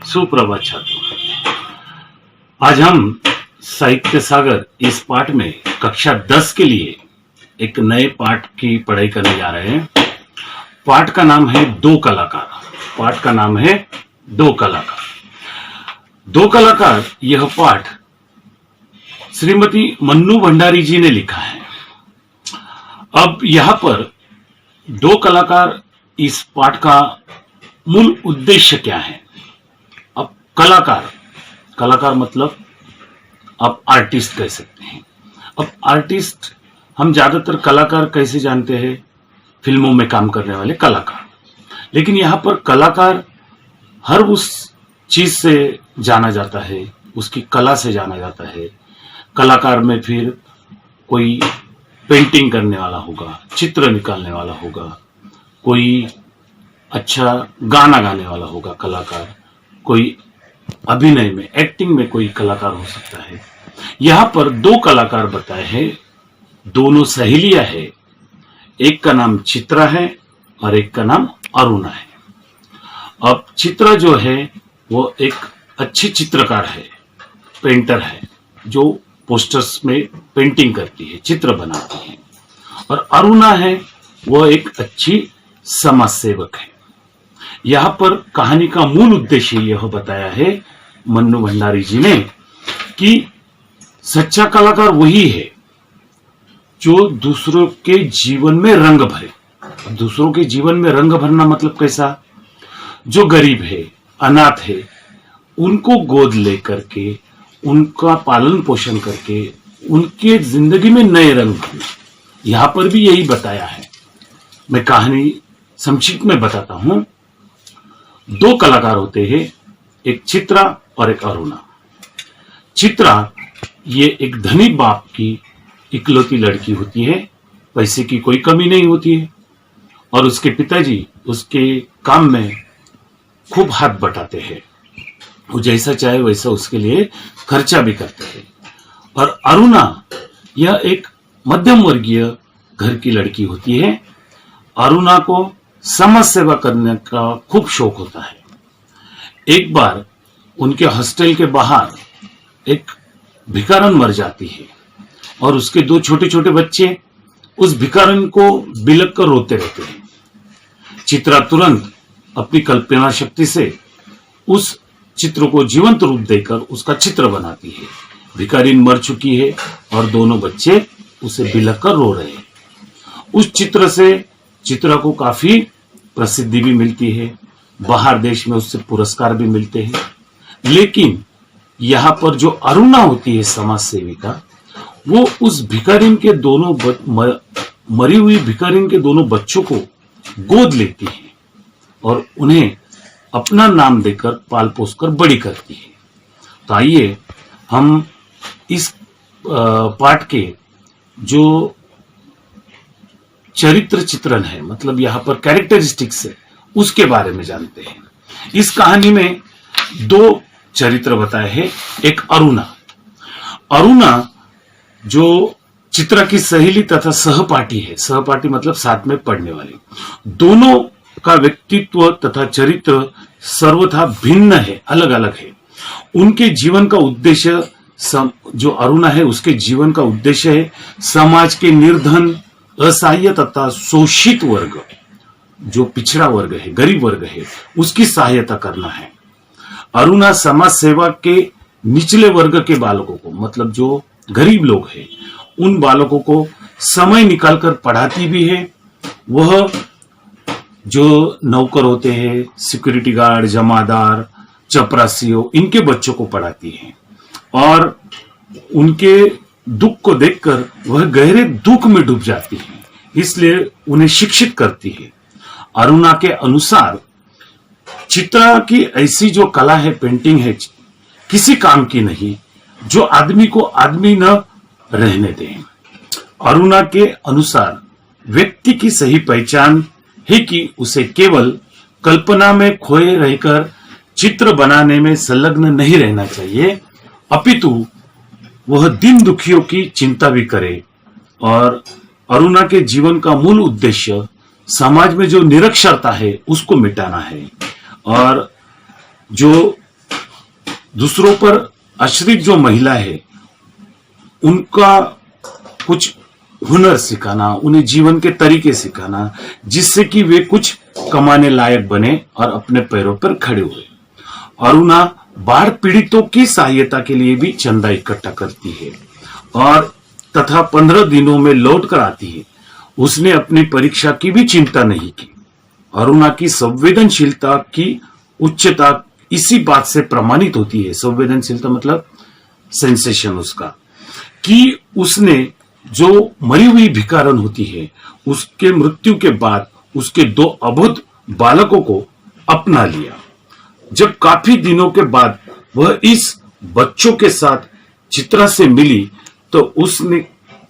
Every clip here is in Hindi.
सुप्रभात छात्रों। आज हम साहित्य सागर इस पाठ में कक्षा 10 के लिए एक नए पाठ की पढ़ाई करने जा रहे हैं। पाठ का नाम है दो कलाकार। पाठ का नाम है दो कलाकार। दो कलाकार यह पाठ श्रीमती मन्नू भंडारी जी ने लिखा है। अब यहां पर दो कलाकार इस पाठ का मूल उद्देश्य क्या है। अब कलाकार मतलब आप आर्टिस्ट कह सकते हैं। अब आर्टिस्ट हम ज्यादातर कलाकार कैसे जानते हैं, फिल्मों में काम करने वाले कलाकार। लेकिन यहां पर कलाकार हर उस चीज से जाना जाता है, उसकी कला से जाना जाता है। कलाकार में फिर कोई पेंटिंग करने वाला होगा, चित्र निकालने वाला होगा, कोई अच्छा गाना गाने वाला होगा कलाकार, कोई अभिनय में एक्टिंग में कोई कलाकार हो सकता है। यहां पर दो कलाकार बताए हैं, दोनों सहेलियां है। एक का नाम चित्रा है और एक का नाम अरुणा है। अब चित्रा जो है वो एक अच्छी चित्रकार है, पेंटर है, जो पोस्टर्स में पेंटिंग करती है, चित्र बनाती है। और अरुणा है वो एक अच्छी समाज सेवक है। यहां पर कहानी का मूल उद्देश्य यह बताया है मन्नू भंडारी जी ने कि सच्चा कलाकार वही है जो दूसरों के जीवन में रंग भरे। दूसरों के जीवन में रंग भरना मतलब कैसा, जो गरीब है, अनाथ है, उनको गोद लेकर के, उनका पालन पोषण करके उनके जिंदगी में नए रंग भरना। यहां पर भी यही बताया है। मैं कहानी संक्षिप्त में बताता हूं। दो कलाकार होते हैं, एक चित्रा और एक अरुणा। चित्रा ये एक धनी बाप की इकलौती लड़की होती है, पैसे की कोई कमी नहीं होती है और उसके पिताजी उसके काम में खूब हाथ बटाते हैं। वो जैसा चाहे वैसा उसके लिए खर्चा भी करते हैं। और अरुणा यह एक मध्यम वर्गीय घर की लड़की होती है। अरुणा को समाज सेवा करने का खूब शौक होता है। एक बार उनके हॉस्टल के बाहर एक भिखारन मर जाती है और उसके दो छोटे छोटे बच्चे उस भिखारन को बिलक कर रोते रहते हैं। चित्रा तुरंत अपनी कल्पना शक्ति से उस चित्र को जीवंत रूप देकर उसका चित्र बनाती है। भिखारिन मर चुकी है और दोनों बच्चे उसे बिलक कर रो रहे हैं। उस चित्र से चित्रा को काफी प्रसिद्धि भी मिलती है, बाहर देश में उससे पुरस्कार भी मिलते हैं। लेकिन यहां पर जो अरुणा होती है समाज सेविका, वो उस भिखारिन के दोनों मरी हुई भिखारिन के दोनों बच्चों को गोद लेती है और उन्हें अपना नाम देकर पाल पोस कर बड़ी करती है। तो आइए हम इस पाठ के जो चरित्र चित्रण है, मतलब यहां पर कैरेक्टरिस्टिक्स है, उसके बारे में जानते हैं। इस कहानी में दो चरित्र बताए हैं। एक अरुणा जो चित्रा की सहेली तथा सहपाठी है। सहपाठी मतलब साथ में पढ़ने वाली। दोनों का व्यक्तित्व तथा चरित्र सर्वथा भिन्न है, अलग अलग है। उनके जीवन का उद्देश्य, जो अरुणा है उसके जीवन का उद्देश्य है समाज के निर्धन, असहाय तथा शोषित वर्ग, जो पिछड़ा वर्ग है, गरीब वर्ग है, उसकी सहायता करना है। अरुणा समाज सेवा के निचले वर्ग के बालकों को, मतलब जो गरीब लोग हैं, उन बालकों को समय निकालकर पढ़ाती भी है। वह जो नौकर होते हैं, सिक्योरिटी गार्ड, जमादार, चपरासियों, इनके बच्चों को पढ़ाती है और उनके दुख को देखकर वह गहरे दुख में डूब जाती है, इसलिए उन्हें शिक्षित करती है। अरुणा के अनुसार चित्रा की ऐसी जो कला है, पेंटिंग है, किसी काम की नहीं, जो आदमी को आदमी न रहने दे। अरुणा के अनुसार व्यक्ति की सही पहचान है कि उसे केवल कल्पना में खोए रहकर चित्र बनाने में संलग्न नहीं रहना चाहिए, अपितु वह दीन दुखियों की चिंता भी करे। और अरुणा के जीवन का मूल उद्देश्य समाज में जो निरक्षरता है उसको मिटाना है और जो दूसरों पर आश्रित जो महिला है उनका कुछ हुनर सिखाना, उन्हें जीवन के तरीके सिखाना, जिससे कि वे कुछ कमाने लायक बने और अपने पैरों पर खड़े हुए। अरुणा बाढ़ पीड़ितों की सहायता के लिए भी चंदा इकट्ठा करती है और तथा 15 दिनों में लौट कर आती है। उसने अपनी परीक्षा की भी चिंता नहीं की। अरुणा की संवेदनशीलता की उच्चता इसी बात से प्रमाणित होती है। संवेदनशीलता मतलब सेंसेशन उसका, कि उसने जो मरी हुई भिखारन होती है उसके मृत्यु के बाद उसके 2 अबोध बालकों को अपना लिया। जब काफी दिनों के बाद वह इस बच्चों के साथ चित्रा से मिली तो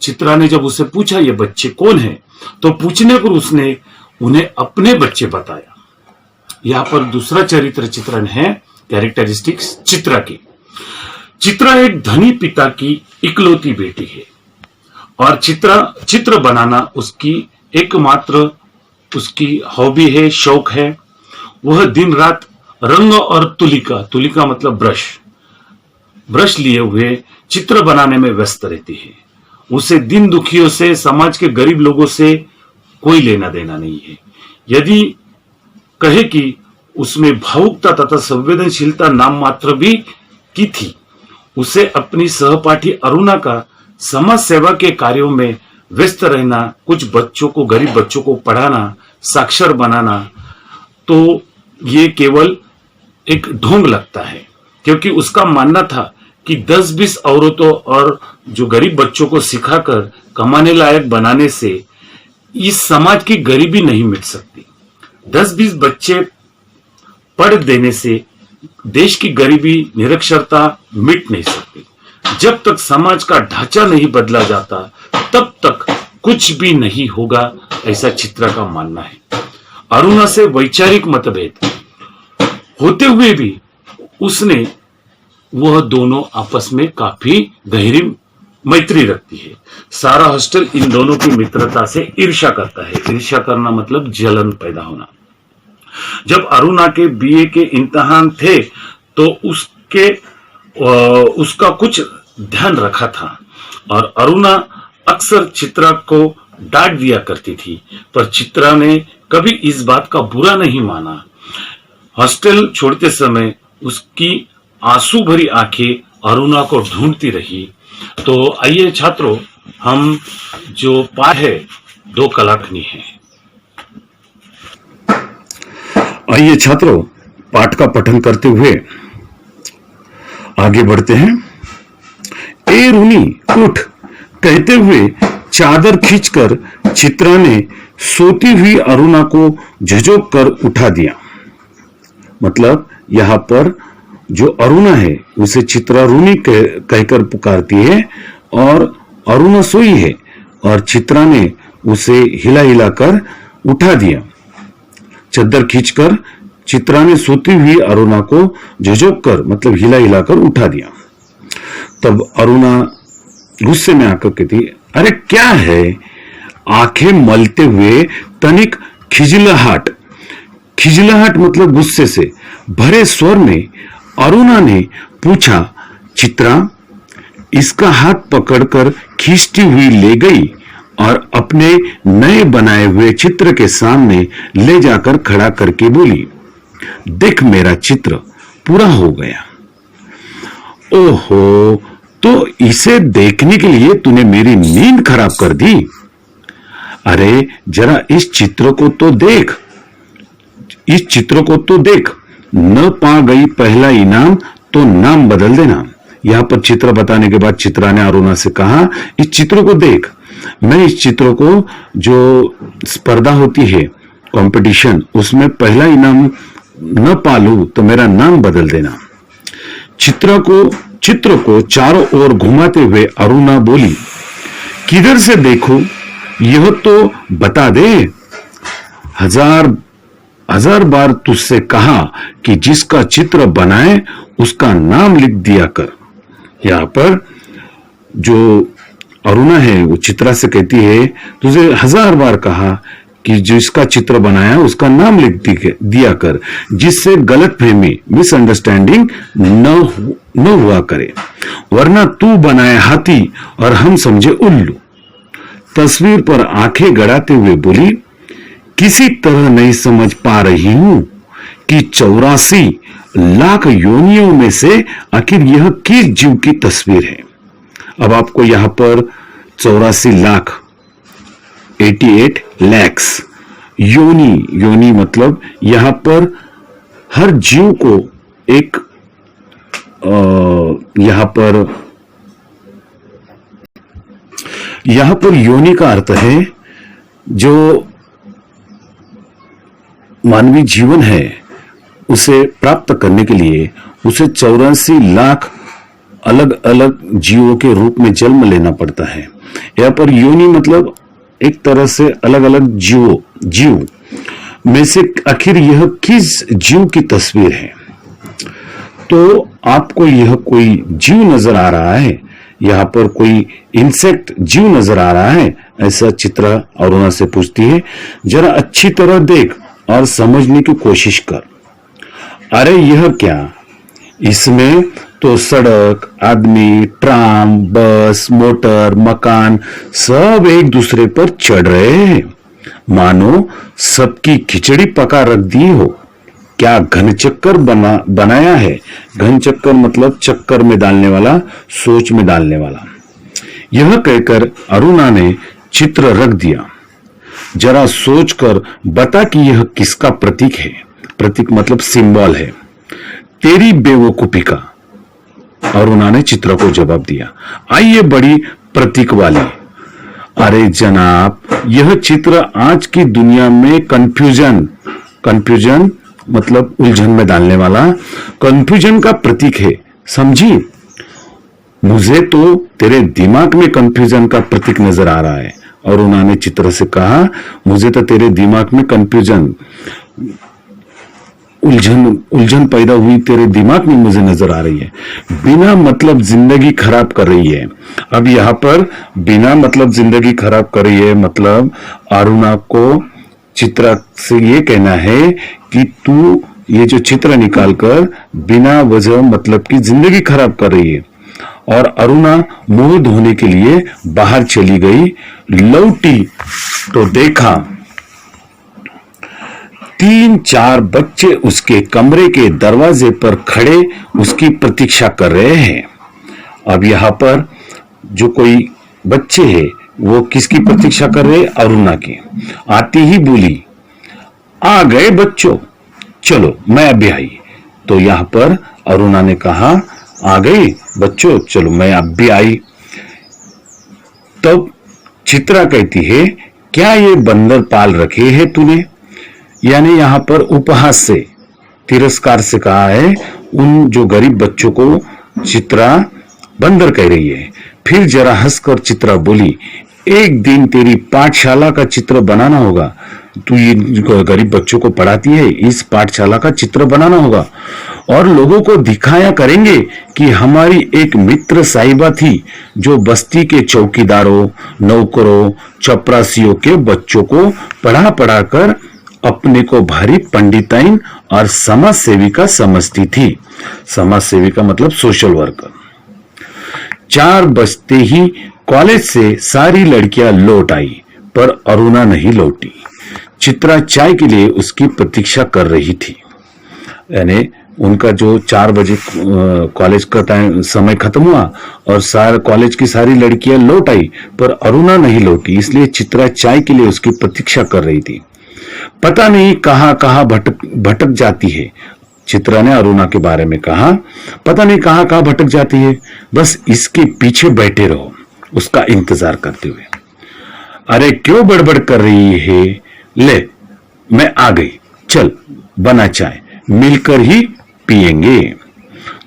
चित्रा ने जब उसे पूछा ये बच्चे कौन हैं, तो पूछने पर उसने उन्हें अपने बच्चे बताया। यहां पर दूसरा चरित्र चित्रण है, कैरेक्टरिस्टिक्स चित्रा की। चित्रा एक धनी पिता की इकलौती बेटी है और चित्र बनाना उसकी एकमात्र उसकी हॉबी है, शौक है। वह दिन रात रंग और तुलिका मतलब ब्रश लिए हुए चित्र बनाने में व्यस्त रहती है। उसे दिन दुखियों से, समाज के गरीब लोगों से कोई लेना देना नहीं है। यदि कहे कि उसमें भावुकता तथा संवेदनशीलता नाम मात्र भी की थी, उसे अपनी सहपाठी अरुणा का समाज सेवा के कार्यों में व्यस्त रहना, कुछ बच्चों को, गरीब बच्चों को पढ़ाना, साक्षर बनाना, तो ये केवल एक ढोंग लगता है, क्योंकि उसका मानना था कि 10-20 औरतों और जो गरीब बच्चों को सिखाकर कमाने लायक बनाने से इस समाज की गरीबी नहीं मिट सकती। 10-20 बच्चे पढ़ देने से देश की गरीबी, निरक्षरता मिट नहीं सकती। जब तक समाज का ढांचा नहीं बदला जाता तब तक कुछ भी नहीं होगा, ऐसा चित्रा का मानना है। अरुणा से वैचारिक मतभेद होते हुए भी वह दोनों आपस में काफी गहरी मैत्री रखती है। सारा हॉस्टल इन दोनों की मित्रता से ईर्ष्या करता है। ईर्ष्या करना मतलब जलन पैदा होना। जब अरुणा के बीए के इम्तिहान थे तो उसका कुछ ध्यान रखा था और अरुणा अक्सर चित्रा को डांट दिया करती थी, पर चित्रा ने कभी इस बात का बुरा नहीं माना। हॉस्टल छोड़ते समय उसकी आंसू भरी आंखें अरुणा को ढूंढती रही। तो आइए छात्रों, हम जो पाठ है 2 कलाखनी है। आइए छात्रों, पाठ का पठन करते हुए आगे बढ़ते हैं। ए रूनी उठ कहते हुए चादर खींचकर चित्रा ने सोती हुई अरुणा को झुझोक कर उठा दिया। मतलब यहां पर जो अरुणा है उसे चित्रा रूनी कहकर पुकारती है और अरुणा सोई है और चित्रा ने उसे हिला हिला कर उठा दिया। चादर खींचकर चित्रा ने सोती हुई अरुणा को झुझोक कर मतलब हिला हिलाकर उठा दिया। तब अरुणा गुस्से में आकर कहती, अरे क्या है? आंखें मलते हुए तनिक खिजलाहट मतलब गुस्से से भरे स्वर में अरुणा ने पूछा, चित्रा? इसका हाथ पकड़कर खींचती हुई ले गई और अपने नए बनाए हुए चित्र के सामने ले जाकर खड़ा करके बोली, देख मेरा चित्र पूरा हो गया। ओहो, तो इसे देखने के लिए तूने मेरी नींद खराब कर दी। अरे जरा इस चित्र को तो देख, न पा गई पहला इनाम तो नाम बदल देना। यहां पर चित्र बताने के बाद चित्रा ने अरुणा से कहा, इस चित्र को देख, मैं इस चित्र को जो स्पर्धा होती है कंपटीशन, उसमें पहला इनाम न पालू तो मेरा नाम बदल देना। चित्र को चारों ओर घुमाते हुए अरुणा बोली, किधर से देखूं, यह तो बता दे। हजार बार तुझसे कहा कि जिसका चित्र बनाए उसका नाम लिख दिया कर। यहां पर जो अरुणा है वो चित्रा से कहती है, तुझे 1000 बार कहा कि जिसका चित्र बनाया उसका नाम लिख दिया कर, जिससे गलतफहमी मिसअंडरस्टैंडिंग न हुआ करे, वरना तू बनाए हाथी और हम समझे उल्लू। तस्वीर पर आंखें गड़ाते हुए बोली, किसी तरह नहीं समझ पा रही हूं कि 84 लाख योनियों में से आखिर यह किस जीव की तस्वीर है। अब आपको यहां पर 84 लाख 88 लैक्स योनी मतलब यहां पर हर जीव को एक यहां पर योनि का अर्थ है जो मानवीय जीवन है उसे प्राप्त करने के लिए उसे 84 लाख अलग अलग जीवों के रूप में जन्म लेना पड़ता है। यहाँ पर योनि मतलब एक तरह से अलग अलग जीव में से आखिर यह किस जीव की तस्वीर है। तो आपको यह कोई जीव नजर आ रहा है, यहाँ पर कोई इंसेक्ट जीव नजर आ रहा है, ऐसा चित्रा अरुणा से पूछती है। जरा अच्छी तरह देख और समझने की कोशिश कर। अरे यह क्या, इसमें तो सड़क, आदमी, ट्राम, बस, मोटर, मकान सब एक दूसरे पर चढ़ रहे हैं, मानो सबकी खिचड़ी पका रख दी हो। क्या घन चक्कर बनाया है। घन चक्कर मतलब चक्कर में डालने वाला, सोच में डालने वाला। यह कहकर अरुणा ने चित्र रख दिया। जरा सोचकर बता कि यह किसका प्रतीक है। प्रतीक मतलब सिंबल है। तेरी बेवकूफी का, अरुणा ने चित्र को जवाब दिया। आइए बड़ी प्रतीक वाली। अरे जनाब, यह चित्र आज की दुनिया में कंफ्यूजन मतलब उलझन में डालने वाला, कंफ्यूजन का प्रतीक है, समझी। मुझे तो तेरे दिमाग में कंफ्यूजन का प्रतीक नजर आ रहा है। अरुणा ने चित्र से कहा, मुझे तो तेरे दिमाग में कंफ्यूजन, उलझन पैदा हुई तेरे दिमाग में मुझे नजर आ रही है। बिना मतलब जिंदगी खराब कर रही है। अब यहाँ पर बिना मतलब जिंदगी खराब कर रही है मतलब अरुणा को चित्रा से ये कहना है कि तू ये जो चित्र निकालकर बिना वजह मतलब की जिंदगी खराब कर रही है। और अरुणा मुंह धोने के लिए बाहर चली गई। लौटी तो देखा 3-4 बच्चे उसके कमरे के दरवाजे पर खड़े उसकी प्रतीक्षा कर रहे हैं। अब यहाँ पर जो कोई बच्चे हैं वो किसकी प्रतीक्षा कर रहे हैं? अरुणा की। आती ही बोली, आ गए बच्चों, चलो मैं अभी आई। तो यहाँ पर अरुणा ने कहा, आ गई बच्चों, चलो मैं अब भी आई। तब चित्रा कहती है, क्या ये बंदर पाल रखे हैं तूने? यानी यहां पर उपहास से, तिरस्कार से कहा है। उन जो गरीब बच्चों को चित्रा बंदर कह रही है। फिर जरा हंसकर चित्रा बोली, एक दिन तेरी पाठशाला का चित्र बनाना होगा। तू ये गरीब बच्चों को पढ़ाती है, इस पाठशाला का चित्र बनाना होगा और लोगों को दिखाया करेंगे कि हमारी एक मित्र साहिबा थी जो बस्ती के चौकीदारों, नौकरों, चपरासियों के बच्चों को पढ़ा कर अपने को भारी पंडिताइन और समाज सेविका समझती थी। समाज सेविका मतलब सोशल वर्कर। 4 बजते ही कॉलेज से सारी लड़कियां लौट आई, पर अरुणा नहीं लौटी। चित्रा चाय के लिए उसकी प्रतीक्षा कर रही थी। यानी उनका जो 4 बजे कॉलेज का टाइम समय खत्म हुआ और कॉलेज की सारी लड़कियां लौट आई, पर अरुणा नहीं लौटी। इसलिए चित्रा चाय के लिए उसकी प्रतीक्षा कर रही थी। पता नहीं कहां भटक जाती है। चित्रा ने अरुणा के बारे में कहा, पता नहीं कहां भटक जाती है, बस इसके पीछे बैठे रहो उसका इंतजार करते हुए। अरे क्यों बड़बड़ कर रही है? ले मैं आ गई, चल बना चाय, मिलकर ही पिएंगे।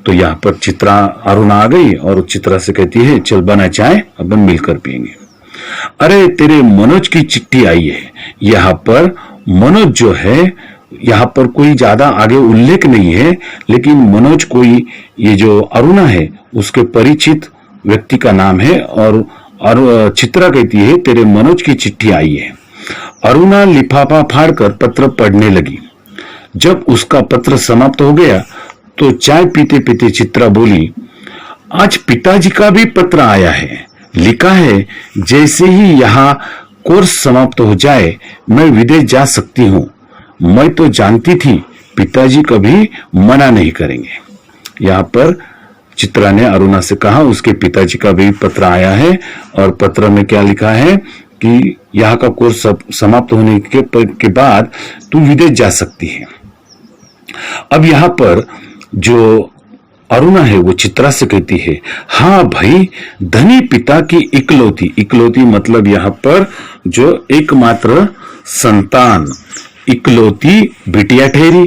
तो यहां पर चित्रा अरुणा आ गई और चित्रा से कहती है, चल बना चाय, अपन मिलकर पिएंगे। अरे तेरे मनोज की चिट्ठी आई है। यहाँ पर मनोज जो है, यहाँ पर कोई ज्यादा आगे उल्लेख नहीं है, लेकिन मनोज कोई ये जो अरुणा है उसके परिचित व्यक्ति का नाम है। और चित्रा कहती है, तेरे मनोज की चिट्ठी आई है। अरुणा लिफाफा फाड़कर पत्र पढ़ने लगी। जब उसका पत्र समाप्त हो गया तो चाय पीते पीते चित्रा बोली, आज पिताजी का भी पत्र आया है। लिखा है जैसे ही यहाँ कोर्स समाप्त हो जाए मैं विदेश जा सकती हूँ। मैं तो जानती थी पिताजी कभी मना नहीं करेंगे। यहाँ पर चित्रा ने अरुणा से कहा उसके पिताजी का भी पत्र आया है और पत्र में क्या लिखा है कि यहाँ का कोर्स समाप्त होने के बाद तू विदेश जा सकती है। अब यहाँ पर जो अरुणा है वो चित्रा से कहती है, हाँ भाई, धनी पिता की इकलौती मतलब यहाँ पर जो एकमात्र संतान, इकलौती बिटिया ठहरी।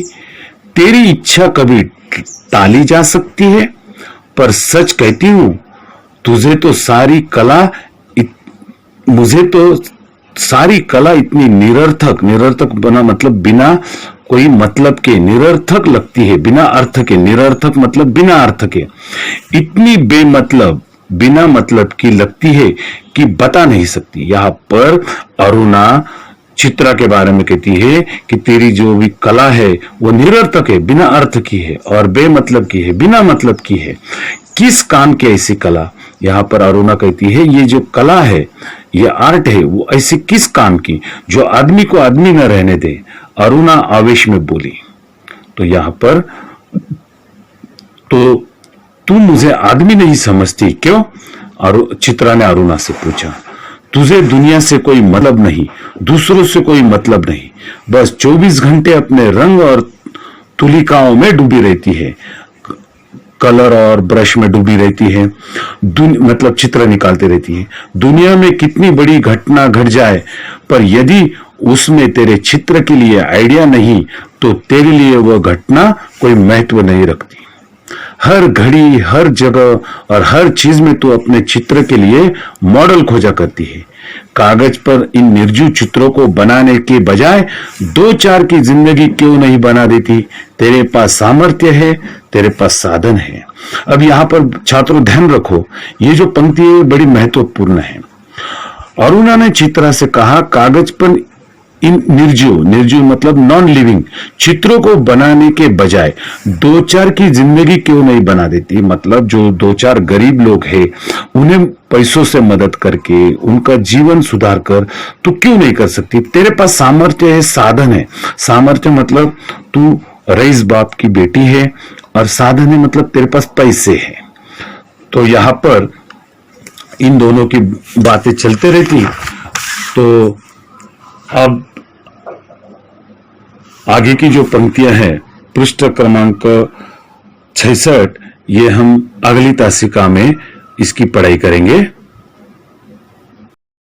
तेरी इच्छा कभी टाली जा सकती है, पर सच कहती हूं मुझे तो सारी कला इतनी निरर्थक बना मतलब बिना कोई मतलब के, निरर्थक लगती है, बिना अर्थ के। निरर्थक मतलब बिना अर्थ के। इतनी बेमतलब, बिना मतलब की लगती है कि बता नहीं सकती। यहाँ पर अरुणा चित्रा के बारे में कहती है कि तेरी जो भी कला है वो निरर्थक है, बिना अर्थ की है और बेमतलब की है, बिना मतलब की है। किस काम की ऐसी कला? यहाँ पर अरुणा कहती है ये जो कला है, ये आर्ट है, वो ऐसी किस काम की जो आदमी को आदमी न रहने दे? अरुणा आवेश में बोली। तो यहाँ पर तो तू मुझे आदमी नहीं समझती क्यों? चित्रा ने अरुणा से पूछा। तुझे दुनिया से कोई मतलब नहीं, दूसरों से कोई मतलब नहीं, बस 24 घंटे अपने रंग और तुलिकाओं में डूबी रहती है, कलर और ब्रश में डूबी रहती है, मतलब चित्र निकालती रहती है। दुनिया में कितनी बड़ी घटना घट जाए, पर यदि उसमें तेरे चित्र के लिए आइडिया नहीं तो तेरे लिए वह घटना कोई महत्व नहीं रखती। हर घड़ी, हर जगह और हर चीज में तू अपने चित्र के लिए मॉडल खोजा करती है। कागज पर इन निर्जीव चित्रों को बनाने के बजाय 2-4 की जिंदगी क्यों नहीं बना देती? तेरे पास सामर्थ्य है, तेरे पास साधन है। अब यहाँ पर छात्रों ध्यान रखो, ये जो पंक्ति है बड़ी महत्वपूर्ण है। अरुणा ने चित्रा से कहा कागज पर इन निर्जीव मतलब नॉन लिविंग चित्रों को बनाने के बजाय 2-4 की जिंदगी क्यों नहीं बना देती? मतलब जो 2-4 गरीब लोग हैं उन्हें पैसों से मदद करके उनका जीवन सुधार कर तू क्यों नहीं कर सकती? तेरे पास सामर्थ्य है, साधन है। सामर्थ्य मतलब तू रईस बाप की बेटी है और साधन है मतलब तेरे पास पैसे हैं। तो यहां पर इन दोनों की बातें चलते रहती। तो अब आगे की जो पंक्तियां हैं पृष्ठ क्रमांक 66, ये हम अगली तासिका में इसकी पढ़ाई करेंगे।